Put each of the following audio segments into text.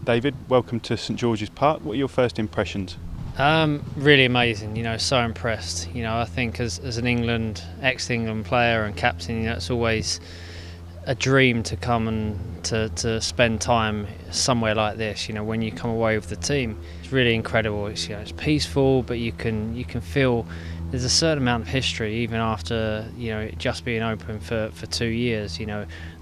David, welcome to St George's Park. What are your first impressions? Really amazing, so impressed. I think as an ex-England player and captain, it's always a dream to come and to spend time somewhere like this. When you come away with the team, it's really incredible. It's peaceful, but you can feel there's a certain amount of history even after it just being open for 2 years.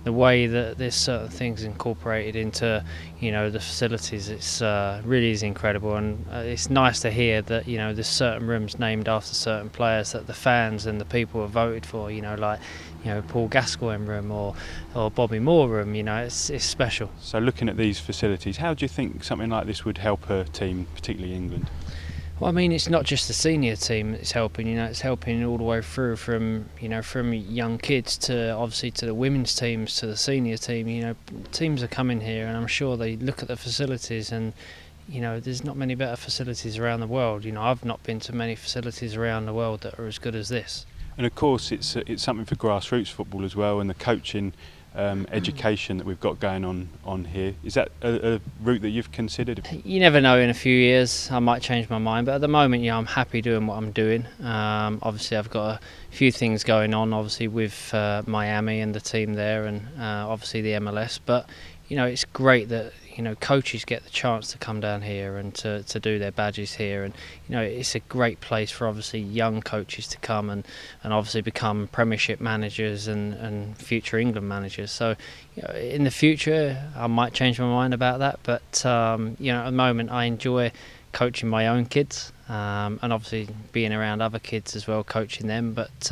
The way that there's certain things incorporated into the facilities, it's really is incredible, and it's nice to hear that there's certain rooms named after certain players that the fans and the people have voted for. Like Paul Gascoigne room or Bobby Moore room. It's special. So looking at these facilities, how do you think something like this would help a team, particularly England? Well, it's not just the senior team that's helping. It's helping all the way through from young kids to obviously to the women's teams to the senior team. Teams are coming here, and I'm sure they look at the facilities, and there's not many better facilities around the world. I've not been to many facilities around the world that are as good as this. And of course, it's something for grassroots football as well, and the coaching. Education that we've got going on here. Is that a route that you've considered? You never know, in a few years I might change my mind, but at the moment I'm happy doing what I'm doing. Obviously I've got a few things going on, obviously with Miami and the team there, and obviously the MLS, but it's great that coaches get the chance to come down here and to do their badges here, and it's a great place for obviously young coaches to come and obviously become Premiership managers and future England managers. So in the future I might change my mind about that, but at the moment I enjoy coaching my own kids, and obviously being around other kids as well, coaching them, but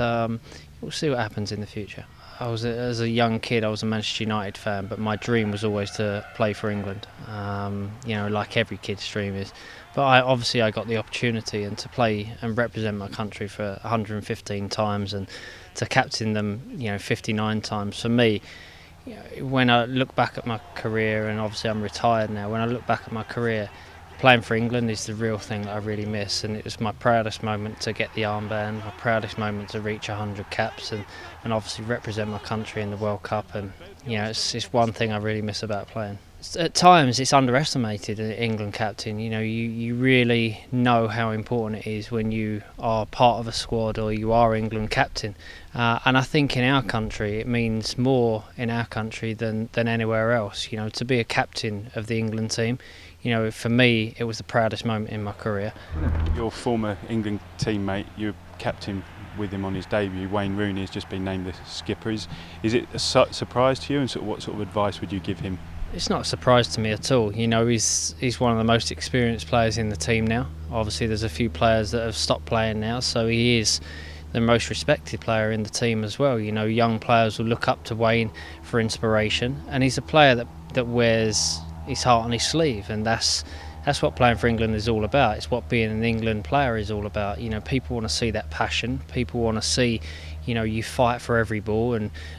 we'll see what happens in the future. As a young kid, I was a Manchester United fan, but my dream was always to play for England. Like every kid's dream is. But I got the opportunity and to play and represent my country for 115 times and to captain them, 59 times. For me, when I look back at my career, and obviously I'm retired now, when I look back at my career, playing for England is the real thing that I really miss, and it was my proudest moment to get the armband, my proudest moment to reach 100 caps and obviously represent my country in the World Cup, and it's one thing I really miss about playing. At times it's underestimated, an England captain. You really know how important it is when you are part of a squad or you are England captain, and I think in our country it means more in our country than anywhere else. To be a captain of the England team, for me it was the proudest moment in my career. Your former England teammate, you were captain with him on his debut, Wayne Rooney, has just been named the skipper. Is it a surprise to you, and what sort of advice would you give him? It's not a surprise to me at all. He's one of the most experienced players in the team now. Obviously there's a few players that have stopped playing now, so he is the most respected player in the team as well. Young players will look up to Wayne for inspiration, and he's a player that wears his heart on his sleeve, and that's what playing for England is all about. It's what being an England player is all about. People want to see that passion. People want to see you fight for every ball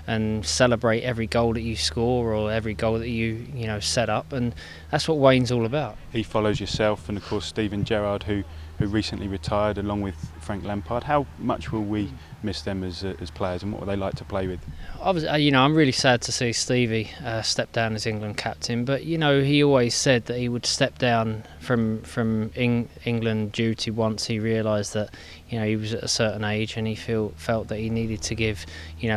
and celebrate every goal that you score or every goal that you set up, and that's what Wayne's all about. He follows yourself and of course Steven Gerrard, who recently retired, along with Frank Lampard. How much will we miss them as players, and what will they like to play with? Obviously, I'm really sad to see Stevie step down as England captain, but he always said that he would step down from England duty once he realised that he was at a certain age, and he felt that he needed to give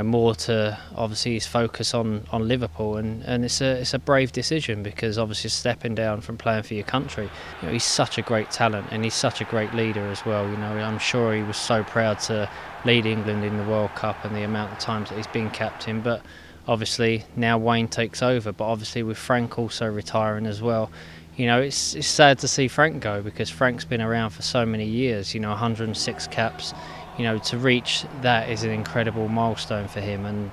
more to obviously his focus on Liverpool, and it's a brave decision, because obviously stepping down from playing for your country, he's such a great talent and he's such a great leader as well. I'm sure he was so proud to lead England in the World Cup and the amount of times that he's been captain, but obviously now Wayne takes over. But obviously with Frank also retiring as well, it's sad to see Frank go, because Frank's been around for so many years, 106 caps. To reach that is an incredible milestone for him, and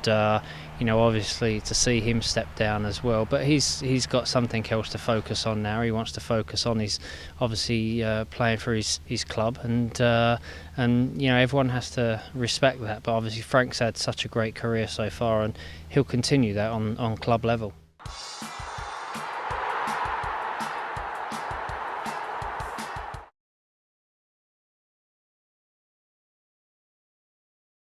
obviously to see him step down as well. But he's got something else to focus on now. He wants to focus on his obviously playing for his club, and everyone has to respect that. But obviously Frank's had such a great career so far, and he'll continue that on club level.